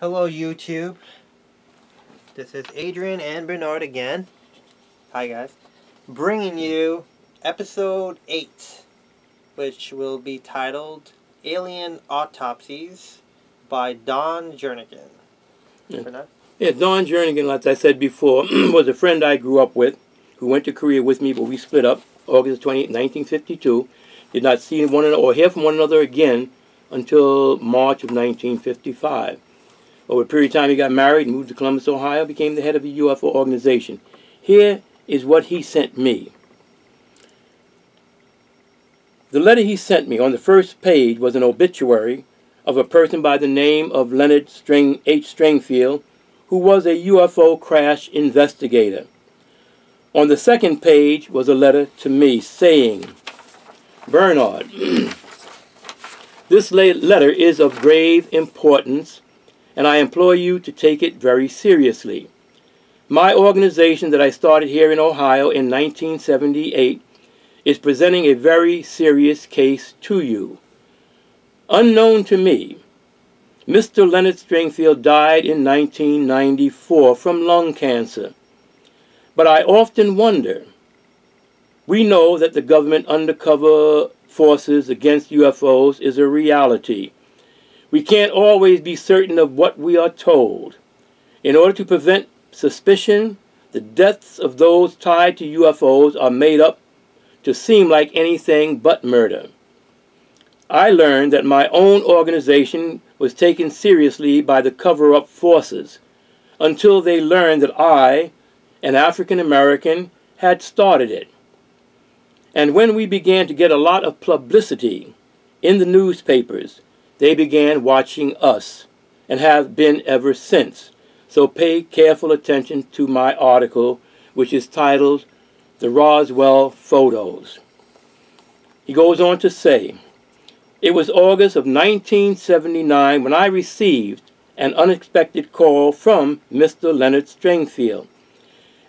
Hello YouTube, this is Adrian and Bernard again. Hi guys. Bringing you episode 8, which will be titled Alien Autopsies by Don Jernigan. Yeah. Don Jernigan, like I said before, was a friend I grew up with who went to Korea with me, but we split up August 28, 1952. Did not see one another or hear from one another again until March of 1955. Over a period of time, he got married and moved to Columbus, Ohio, became the head of a UFO organization. Here is what he sent me. The letter he sent me, on the first page, was an obituary of a person by the name of Leonard Stingfield, who was a UFO crash investigator. On the second page was a letter to me saying, Bernard, this letter is of grave importance, and I implore you to take it very seriously. My organization that I started here in Ohio in 1978 is presenting a very serious case to you. Unknown to me, Mr. Leonard Stingfield died in 1994 from lung cancer. But I often wonder, we know that the government undercover forces against UFOs is a reality. We can't always be certain of what we are told. In order to prevent suspicion, the deaths of those tied to UFOs are made up to seem like anything but murder. I learned that my own organization was taken seriously by the cover-up forces until they learned that I, an African American, had started it. And when we began to get a lot of publicity in the newspapers, they began watching us, and have been ever since. So pay careful attention to my article, which is titled, The Roswell Photos. He goes on to say, it was August of 1979 when I received an unexpected call from Mr. Leonard Stingfield,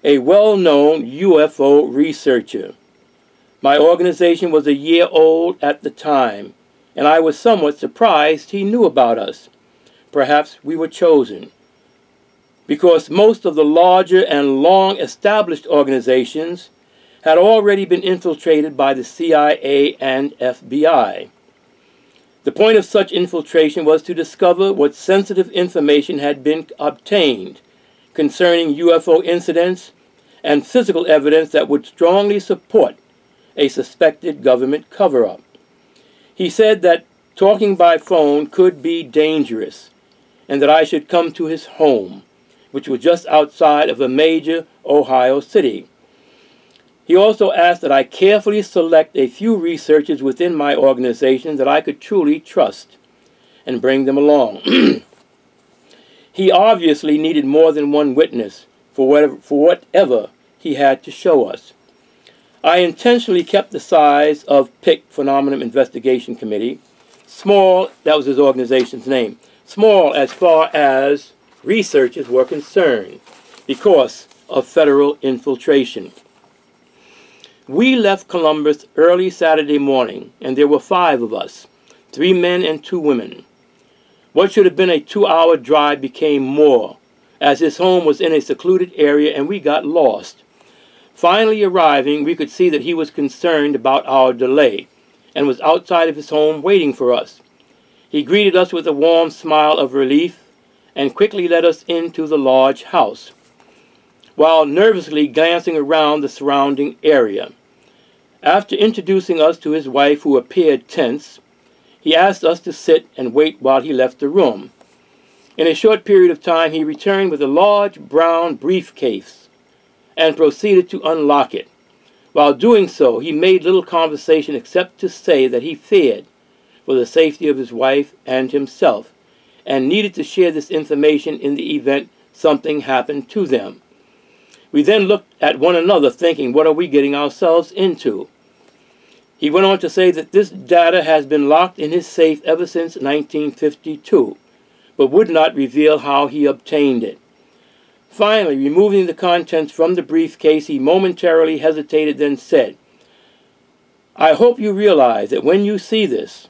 a well-known UFO researcher. My organization was a year old at the time, and I was somewhat surprised he knew about us. Perhaps we were chosen, because most of the larger and long-established organizations had already been infiltrated by the CIA and FBI. The point of such infiltration was to discover what sensitive information had been obtained concerning UFO incidents and physical evidence that would strongly support a suspected government cover-up. He said that talking by phone could be dangerous, and that I should come to his home, which was just outside of a major Ohio city. He also asked that I carefully select a few researchers within my organization that I could truly trust, and bring them along. He obviously needed more than one witness for whatever he had to show us. I intentionally kept the size of P.I.C, Phenomenon Investigation Committee, small, that was his organization's name, small as far as researchers were concerned, because of federal infiltration. We left Columbus early Saturday morning, and there were 5 of us, 3 men and 2 women. What should have been a 2-hour drive became more, as his home was in a secluded area and we got lost. Finally arriving, we could see that he was concerned about our delay, and was outside of his home waiting for us. He greeted us with a warm smile of relief, and quickly led us into the large house, while nervously glancing around the surrounding area. After introducing us to his wife, who appeared tense, he asked us to sit and wait while he left the room. In a short period of time, he returned with a large brown briefcase, and proceeded to unlock it. While doing so, he made little conversation except to say that he feared for the safety of his wife and himself, and needed to share this information in the event something happened to them. We then looked at one another thinking, what are we getting ourselves into? He went on to say that this data has been locked in his safe ever since 1952, but would not reveal how he obtained it. Finally, removing the contents from the briefcase, he momentarily hesitated, then said, I hope you realize that when you see this,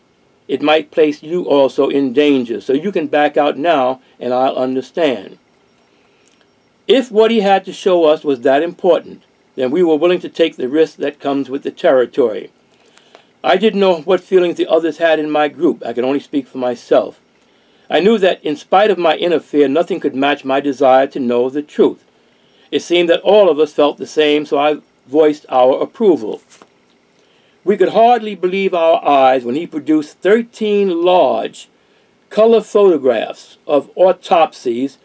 it might place you also in danger. So you can back out now, and I'll understand. If what he had to show us was that important, then we were willing to take the risk that comes with the territory. I didn't know what feelings the others had in my group. I could only speak for myself. I knew that in spite of my inner fear, nothing could match my desire to know the truth. It seemed that all of us felt the same, so I voiced our approval. We could hardly believe our eyes when he produced 13 large color photographs of autopsies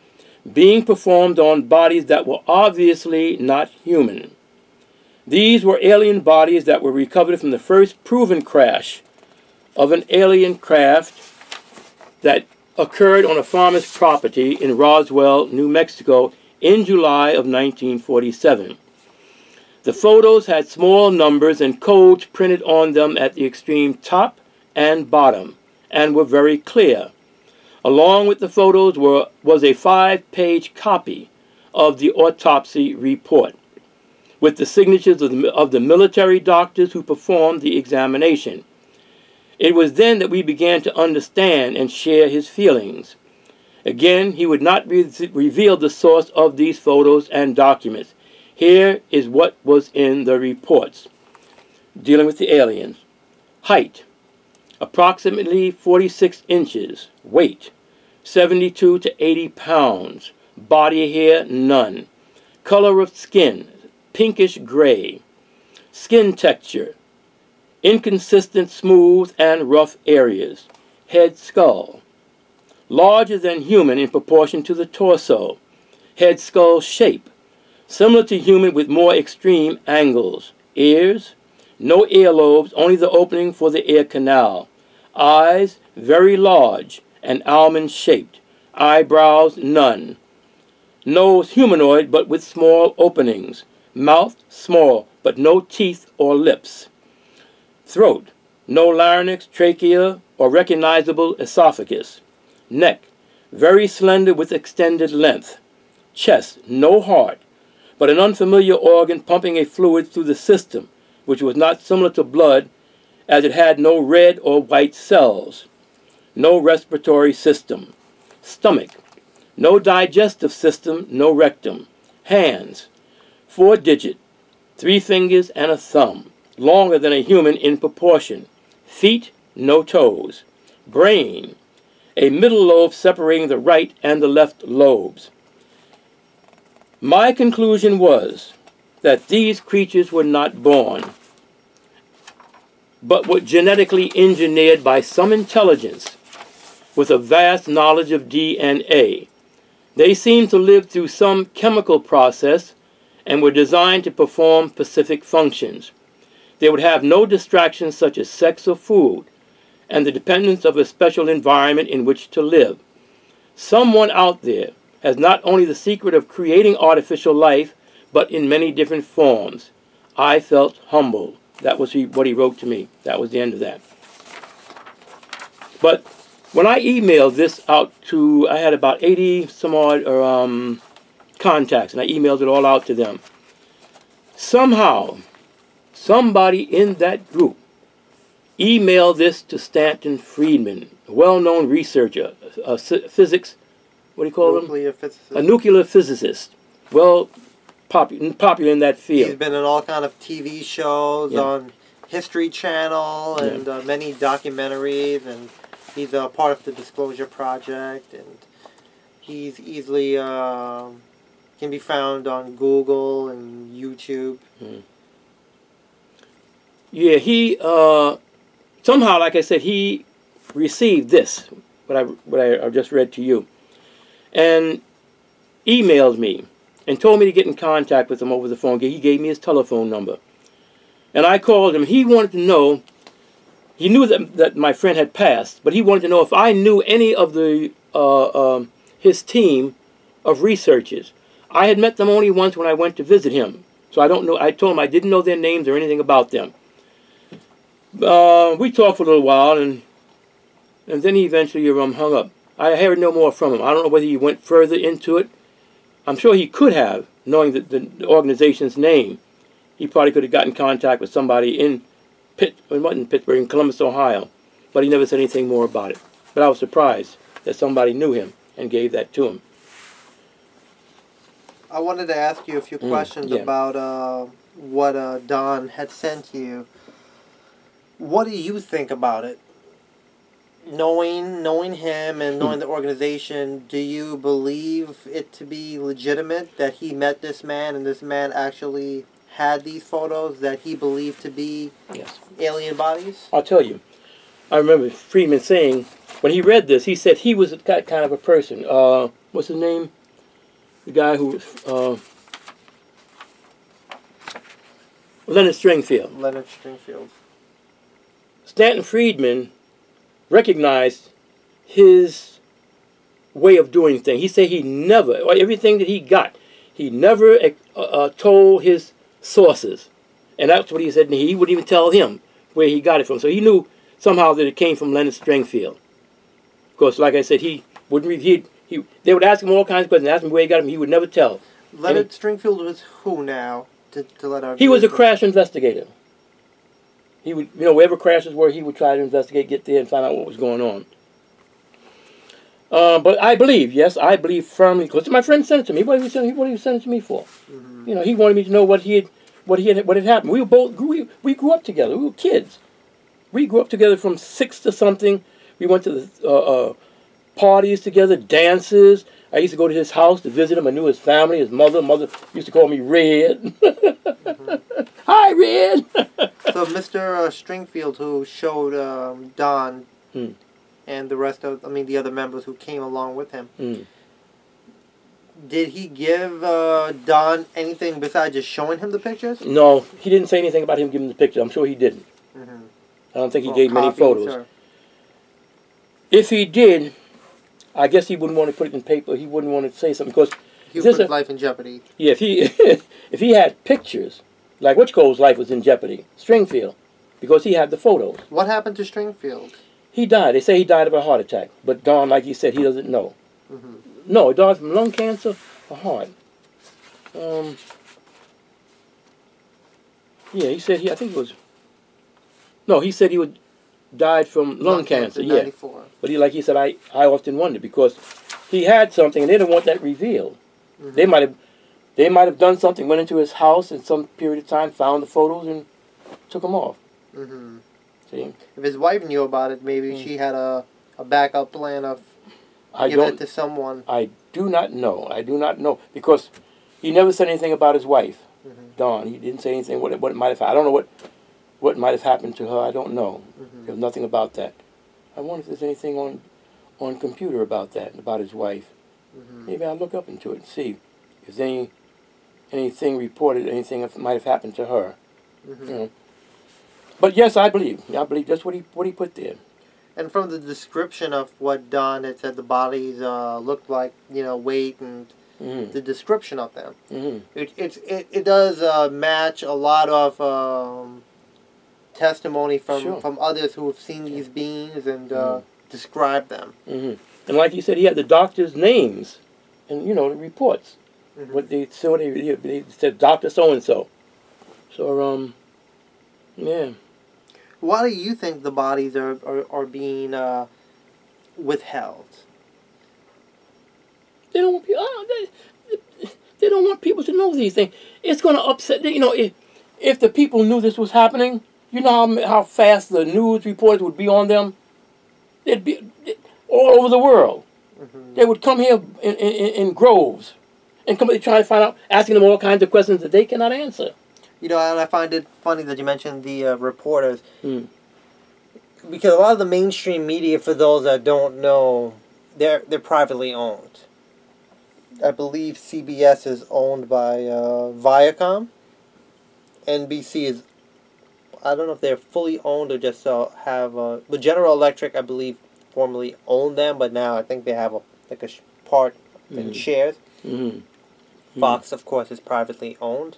being performed on bodies that were obviously not human. These were alien bodies that were recovered from the first proven crash of an alien craft that occurred on a farmer's property in Roswell, New Mexico in July of 1947. The photos had small numbers and codes printed on them at the extreme top and bottom and were very clear. Along with the photos was a 5-page copy of the autopsy report with the signatures of the military doctors who performed the examination. It was then that we began to understand and share his feelings. Again, he would not reveal the source of these photos and documents. Here is what was in the reports dealing with the aliens. Height, approximately 46 inches. Weight, 72 to 80 pounds. Body hair, none. Color of skin, pinkish gray. Skin texture, inconsistent smooth and rough areas. Head skull, larger than human in proportion to the torso. Head skull shape, similar to human with more extreme angles. Ears, no earlobes, only the opening for the ear canal. Eyes, very large and almond-shaped. Eyebrows, none. Nose, humanoid, but with small openings. Mouth, small, but no teeth or lips. Throat, no larynx, trachea, or recognizable esophagus. Neck, very slender with extended length. Chest, no heart, but an unfamiliar organ pumping a fluid through the system, which was not similar to blood, as it had no red or white cells. No respiratory system. Stomach, no digestive system, no rectum. Hands, 4-digit, 3 fingers and a thumb, longer than a human in proportion. Feet, no toes. Brain, a middle lobe separating the right and the left lobes. My conclusion was that these creatures were not born, but were genetically engineered by some intelligence with a vast knowledge of DNA. They seemed to live through some chemical process and were designed to perform specific functions. They would have no distractions such as sex or food, and the dependence of a special environment in which to live. Someone out there has not only the secret of creating artificial life, but in many different forms. I felt humbled. That was what he wrote to me. That was the end of that. But when I emailed this out to, I had about 80 some odd contacts, and I emailed it all out to them. Somehow, somebody in that group emailed this to Stanton Friedman, a well-known researcher, a physics, what do you call him? A nuclear physicist. Well, popular in that field. He's been in all kind of TV shows on History Channel and many documentaries, and he's a part of the Disclosure Project, and he's easily can be found on Google and YouTube. Yeah, he somehow, like I said, he received this, what I just read to you, and emailed me and told me to get in contact with him over the phone. He gave me his telephone number. And I called him. He wanted to know, he knew that my friend had passed, but he wanted to know if I knew any of the his team of researchers. I had met them only once when I went to visit him. So I don't know. I told him I didn't know their names or anything about them. We talked for a little while, and then he eventually hung up. I heard no more from him. I don't know whether he went further into it. I'm sure he could have, knowing the organization's name. He probably could have gotten in contact with somebody in Columbus, Ohio. but he never said anything more about it. But I was surprised that somebody knew him and gave that to him. I wanted to ask you a few questions about what Don had sent you. What do you think about it? Knowing him and knowing the organization, do you believe it to be legitimate that he met this man and this man actually had these photos that he believed to be alien bodies? I'll tell you. I remember Friedman saying, when he read this, he said he was that kind of a person. What's his name? The guy who Leonard Stingfield. Leonard Stingfield. Stanton Friedman recognized his way of doing things. He said he never, or everything that he got, he never told his sources. And that's what he said. He wouldn't even tell him where he got it from. So he knew somehow that it came from Leonard Stingfield. Of course, like I said, he wouldn't. They would ask him all kinds of questions, ask him where he got him. He would never tell. Leonard Stingfield was who now? To let our he was a crash investigator. He would, wherever crashes were, he would try to investigate, get there, and find out what was going on. But I believe, yes, I believe firmly, because my friend sent it to me. What did he send it to me for? Mm-hmm. He wanted me to know what had happened. We were both we grew up together. We were kids. We grew up together from 6 to something. We went to the parties together, dances. I used to go to his house to visit him. I knew his family, his mother. Mother used to call me Red. Mm-hmm. Hi, Red. So Mr. Stingfield, who showed Don and the rest of, the other members who came along with him, did he give Don anything besides just showing him the pictures? No, he didn't say anything about him giving the picture. I'm sure he didn't. Mm-hmm. I don't think he gave many photos. Or... If he did, I guess he wouldn't want to put it in paper. He wouldn't want to say something because he would put his life in jeopardy. Yeah, if he had pictures, like Whichco's life was in jeopardy, Stingfield, because he had the photos. What happened to Stingfield? He died. They say he died of a heart attack, but Don, like he said, he doesn't know. Mm-hmm. No, he died from lung cancer or heart. Yeah, he said I think it was. No, he said he died from lung cancer. Yeah, 94. But like he said, I often wonder because he had something and they didn't want that revealed. Mm-hmm. They might have done something, went into his house in some period of time, found the photos and took them off. Mm-hmm. See? If his wife knew about it, maybe she had a backup plan of giving it to someone. I do not know. I do not know because he never said anything about his wife, Dawn. He didn't say anything what might have happened. I don't know what might have happened to her. I don't know. There's nothing about that. I wonder if there's anything on computer about that, about his wife. Maybe I'll look up into it and see if there's anything reported, anything that might have happened to her. But yes, I believe that's what he put there. And from the description of what Don had said, the bodies looked like, weight and the description of them, it does match a lot of testimony from others who have seen these beings and described them. And like you said, he had the doctors' names and the reports. What they said, Dr. So and so. So yeah. Why do you think the bodies are being withheld? They don't want they don't want people to know these things. It's going to upset. If the people knew this was happening, you know how fast the news reporters would be on them. They'd be all over the world. They would come here in groves and come trying to find out, asking them all kinds of questions that they cannot answer. And I find it funny that you mentioned the reporters. Because a lot of the mainstream media, for those that don't know, they're privately owned. I believe CBS is owned by Viacom. NBC is, I don't know if they're fully owned or just have... but General Electric, I believe, formerly owned them, but now I think they have a part in shares. Fox, of course, is privately owned.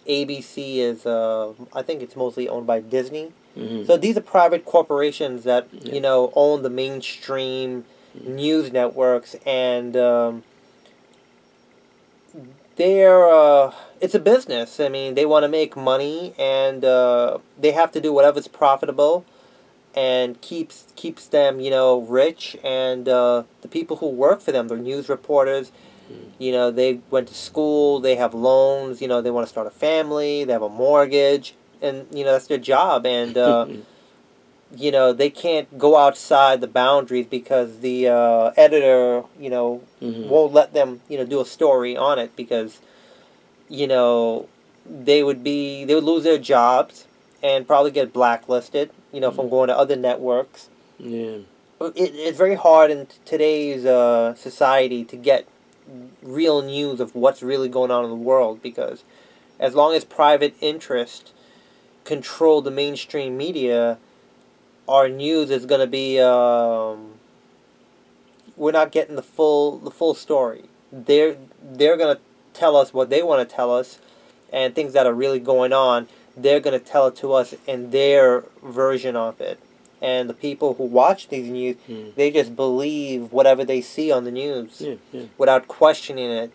ABC is, I think it's mostly owned by Disney. So these are private corporations that, own the mainstream news networks, and it's a business. I mean, they want to make money, and they have to do whatever's profitable. and keeps them, you know, rich, and the people who work for them, the news reporters, you know, they went to school, they have loans, you know, they want to start a family, they have a mortgage, and, you know, that's their job, and you know, they can't go outside the boundaries because the editor, you know, won't let them, you know, do a story on it, because, you know, they would lose their jobs and probably get blacklisted, you know, from going to other networks. Yeah. It's very hard in today's society to get real news of what's really going on in the world, because as long as private interest control the mainstream media, our news is going to be we're not getting the full story. They're going to tell us what they want to tell us, and things that are really going on, they're going to tell it to us in their version of it. And the people who watch these news, they just believe whatever they see on the news without questioning it.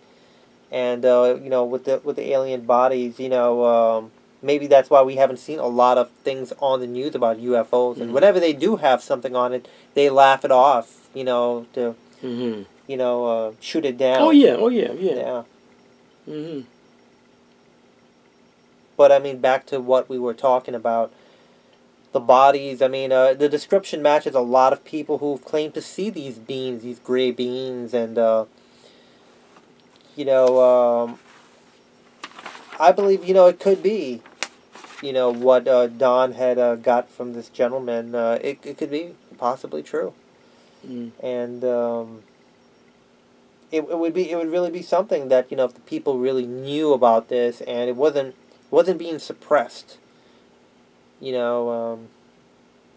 And you know, with the alien bodies, you know, maybe that's why we haven't seen a lot of things on the news about UFOs. And whenever they do have something on it, they laugh it off, you know, to you know, shoot it down. Oh yeah. But I mean, back to what we were talking about, the bodies. I mean, the description matches a lot of people who've claimed to see these beings, these gray beings, and you know, I believe, you know, it could be, you know, what Don had got from this gentleman. It could be possibly true, and it would really be something that, you know, if the people really knew about this and it wasn't being suppressed, you know,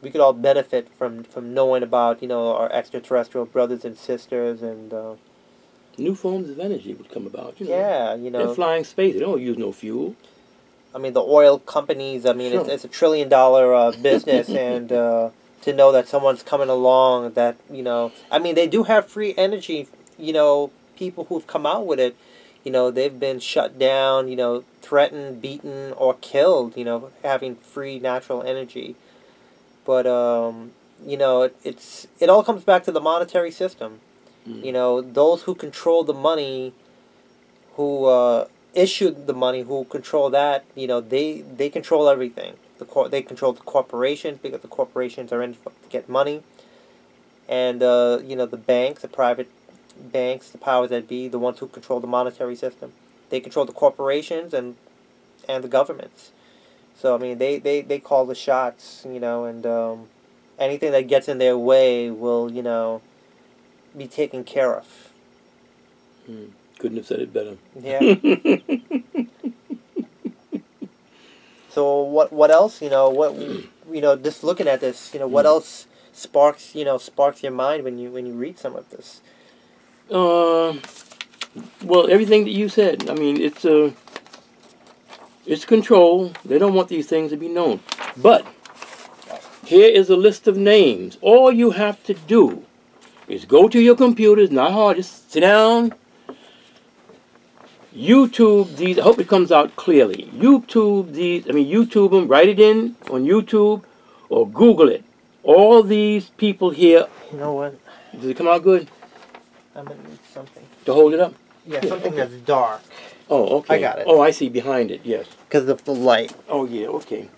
we could all benefit from knowing about, you know, our extraterrestrial brothers and sisters, and new forms of energy would come about. You know. Yeah, you know, they're flying space. They don't use no fuel. I mean, the oil companies. I mean, it's a $1 trillion business, and to know that someone's coming along that, you know, I mean, they do have free energy. You know, people who've come out with it, you know, they've been shut down, you know, threatened, beaten, or killed, you know, having free natural energy. But, you know, it all comes back to the monetary system. You know, those who control the money, who issued the money, who control that, you know, they control everything. They control the corporations, because the corporations are in to get money. And, you know, the banks, the private banks, the powers that be, the ones who control the monetary system, they control the corporations and the governments. So I mean, they call the shots, you know, and anything that gets in their way will, you know, be taken care of. Couldn't have said it better. Yeah. So what else, you know, just looking at this, you know, what else sparks your mind when you read some of this? Well, everything that you said. I mean, it's control. They don't want these things to be known. But here is a list of names. All you have to do is go to your computers, not hard, just sit down, YouTube these. I hope it comes out clearly. YouTube them, write it in on YouTube, or Google it. All these people here. You know what? Does it come out good? I'm going to need something. To hold it up? Yeah, something that's dark. Oh, okay. I got it. Oh, I see, behind it, yes. Because of the light. Oh, yeah, okay.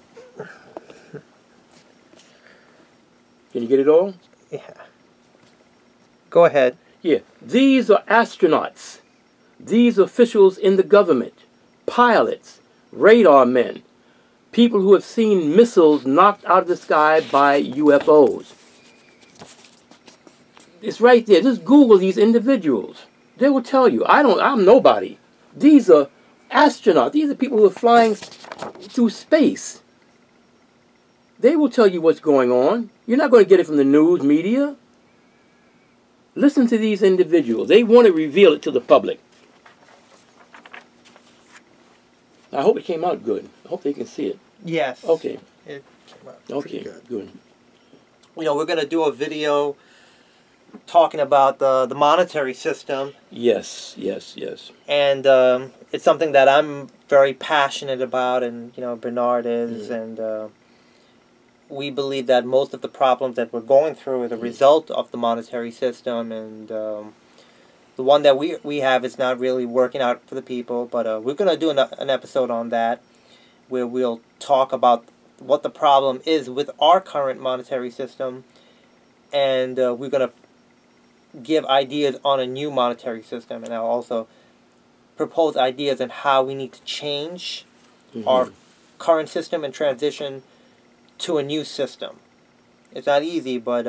Can you get it all? Yeah. Go ahead. Yeah. These are astronauts. These officials in the government. Pilots. Radar men. People who have seen missiles knocked out of the sky by UFOs. It's right there. Just Google these individuals. They will tell you. I'm nobody. These are astronauts. These are people who are flying through space. They will tell you what's going on. You're not going to get it from the news media. Listen to these individuals. They want to reveal it to the public. I hope it came out good. I hope they can see it. Yes. Okay. It came out Okay, good. Good. You know, we're going to do a video talking about the monetary system. Yes, yes, yes. And it's something that I'm very passionate about, and, you know, Bernard is, and we believe that most of the problems that we're going through are the result of the monetary system, and the one that we have is not really working out for the people. But we're going to do an episode on that, where we'll talk about what the problem is with our current monetary system, and we're going to give ideas on a new monetary system, and I'll also propose ideas on how we need to change our current system and transition to a new system. It's not easy, but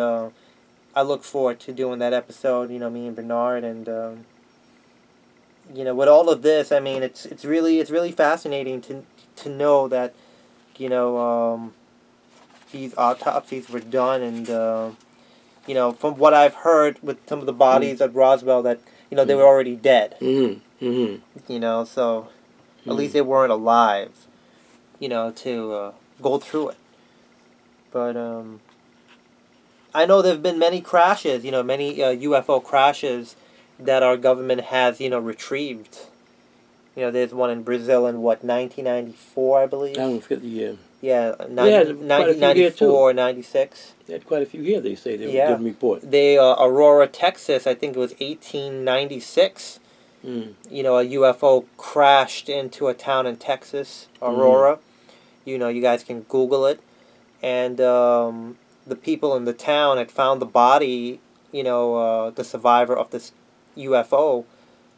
I look forward to doing that episode, you know, me and Bernard, and you know, with all of this, I mean, it's really fascinating to know that, you know, these autopsies were done, and you know, from what I've heard with some of the bodies at Roswell, that, you know, they were already dead. You know, so at least they weren't alive, you know, to go through it. But I know there have been many crashes, you know, many UFO crashes that our government has, you know, retrieved. You know, there's one in Brazil in, what, 1994, I believe? I don't forget the year. Yeah, 1994, 96. They had quite a few here, they say. They did a report. They, Aurora, Texas, I think it was 1896. You know, a UFO crashed into a town in Texas, Aurora. You know, you guys can Google it. And the people in the town had found the body, you know, the survivor of this UFO,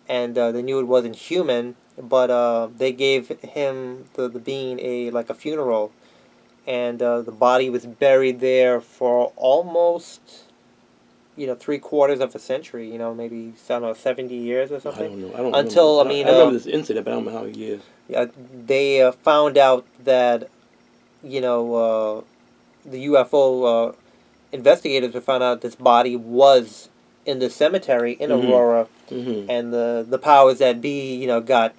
and they knew it wasn't human, but they gave him, the being, a funeral, and the body was buried there for almost, you know, 3/4 of a century, you know, maybe, I don't know, 70 years or something. I don't know. I don't Until, remember. I remember this incident, but I don't know how many years. Yeah, they found out that, you know, the UFO investigators have found out this body was in the cemetery in Aurora, and the powers that be, you know, got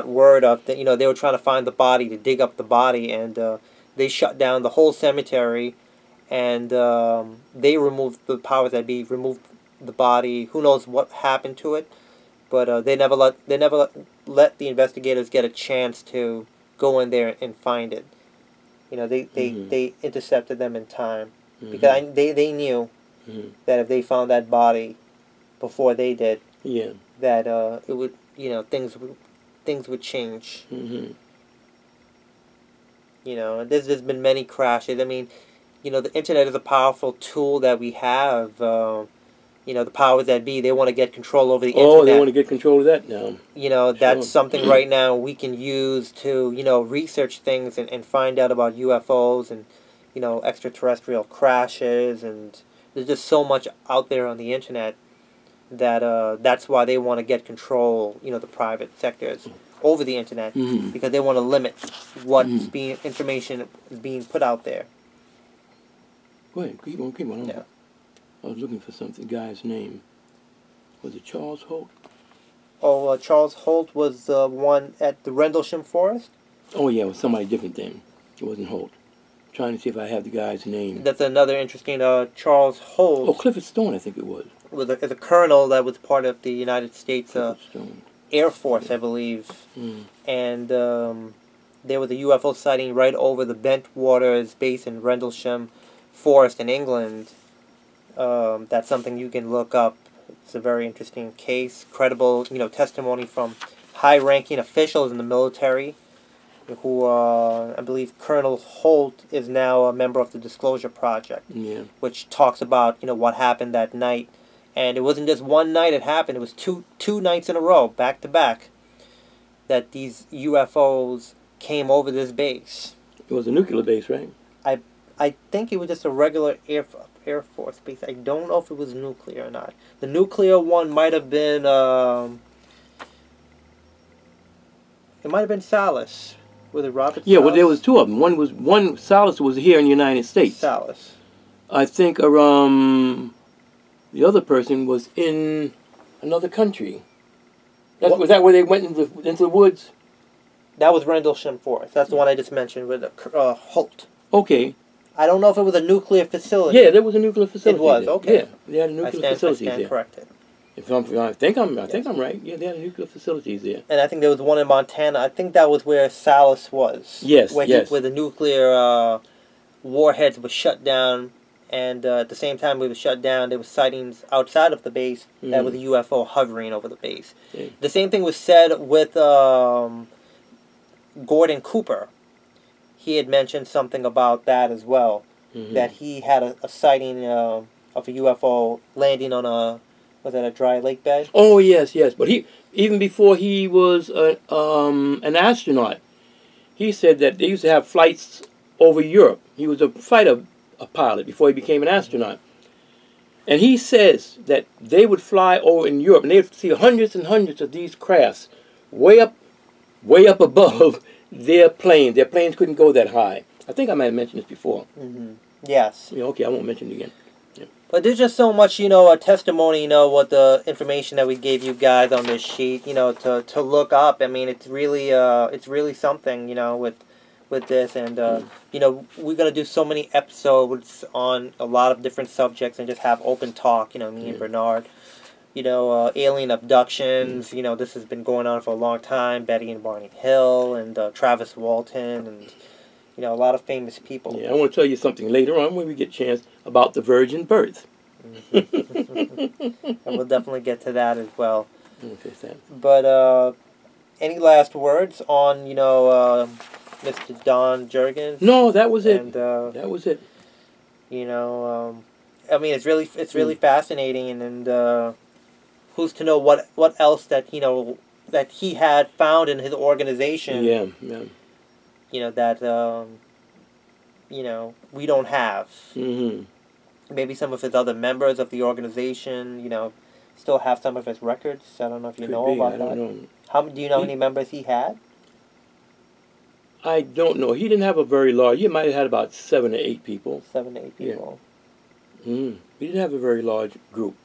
word of that. You know, they were trying to find the body, to dig up the body, and they shut down the whole cemetery, and they removed, the powers that be removed the body. Who knows what happened to it? But they never let the investigators get a chance to go in there and find it. You know, they intercepted them in time, because they knew that if they found that body before they did, that it would, you know, things would change. You know, and there's been many crashes. I mean, you know, the internet is a powerful tool that we have. You know, the powers that be, they want to get control over the internet. Oh, they want to get control of that now. You know, that's something right now we can use to, you know, research things and find out about UFOs and, you know, extraterrestrial crashes, and there's just so much out there on the internet that that's why they want to get control, you know, the private sectors over the internet, because they want to limit what information is being put out there. Go ahead, keep on. Yeah. I was looking for something, guy's name. Was it Charles Holt? Oh, Charles Holt was the one at the Rendlesham Forest? Oh, yeah, it was somebody different then. It wasn't Holt. I'm trying to see if I have the guy's name. That's another interesting, Charles Holt. Oh, Clifford Stone, I think it was. Was a colonel that was part of the United States Air Force, I believe. And there was a UFO sighting right over the Bentwaters base in Rendlesham Forest in England. That's something you can look up. It's a very interesting case. Credible, you know, testimony from high-ranking officials in the military, who, I believe Colonel Holt is now a member of the Disclosure Project, which talks about, you know, what happened that night. And it wasn't just one night it happened. It was two nights in a row, back to back, that these UFOs came over this base. It was a nuclear base, right? I think it was just a regular Air Force base. I don't know if it was nuclear or not. The nuclear one might have been, it might have been Salis. Was it Robert Yeah, Salis? well, there was two of them. One Salis was here in the United States. Salis. I think the other person was in another country. Was that where they went into the woods? That was Rendlesham Forest. That's the one I just mentioned with Holt. Okay. I don't know if it was a nuclear facility. Yeah, there was a nuclear facility. It was, there. okay. Yeah, they had nuclear facilities there. Corrected. I think I'm right. Yeah, they had nuclear facilities there. And I think there was one in Montana. I think that was where Salis was. Yes, where the nuclear warheads were shut down, and at the same time we were shut down, there was sightings outside of the base that was a UFO hovering over the base. The same thing was said with Gordon Cooper. He had mentioned something about that as well, that he had a sighting of a UFO landing on a dry lake bed? Oh, yes, yes. But he, even before he was an astronaut, he said that they used to have flights over Europe. He was a fighter pilot before he became an astronaut. And he says that they would fly over in Europe, and they would see hundreds and hundreds of these crafts way up above their planes. Their planes couldn't go that high. I think I might have mentioned this before. Yes. Yeah, okay, I won't mention it again. But there's just so much, a testimony, what the information that we gave you guys on this sheet, to look up. I mean, it's really something, with this, and we're gonna do so many episodes on a lot of different subjects and just have open talk, me and Bernard. Alien abductions. This has been going on for a long time. Betty and Barney Hill and Travis Walton and a lot of famous people. Yeah, I want to tell you something later on when we get a chance about the virgin birth. And we'll definitely get to that as well. Okay, Sam. But any last words on Mr. Don Jernigan? No, that was it. And, that was it. I mean, it's really fascinating, and who's to know what else that that he had found in his organization. Yeah. That we don't have. Maybe some of his other members of the organization, still have some of his records. I don't know if you know about that. I don't know. How do you know how many members he had? I don't know. He didn't have a very large. He might have had about 7 or 8 people. 7 to 8 people. Yeah. He didn't have a very large group.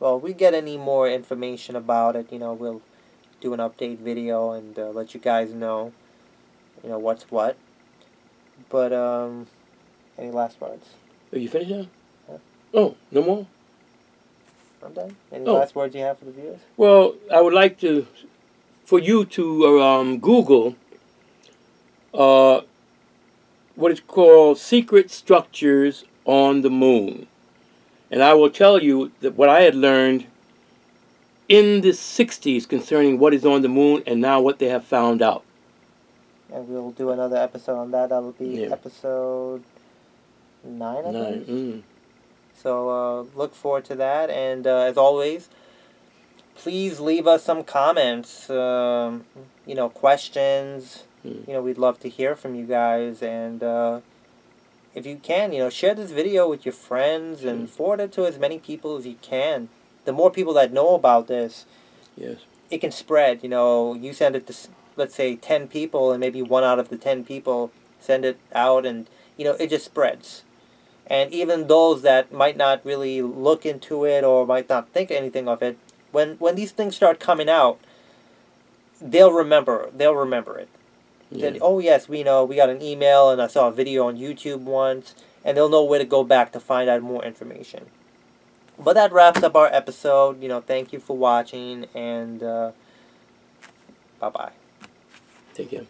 Well, if we get any more information about it, we'll do an update video and let you guys know, what's what. But any last words? Are you finished now? Yeah. Oh, no more? I'm done. Any last words you have for the viewers? Well, I would like for you to Google what is called secret structures on the moon. And I will tell you that what I had learned in the 60s concerning what is on the moon and now what they have found out. And we'll do another episode on that. That'll be episode 9, I think. So look forward to that. And as always, please leave us some comments, questions. We'd love to hear from you guys. And if you can, share this video with your friends and forward it to as many people as you can. The more people that know about this, it can spread. You send it to, let's say, 10 people, and maybe 1 out of the 10 people send it out, and, it just spreads. And even those that might not really look into it or might not think anything of it, when these things start coming out, they'll remember it. That, oh yes, we know, we got an email and I saw a video on YouTube once, and they'll know where to go back to find out more information. But that wraps up our episode. Thank you for watching, and bye-bye. Take care.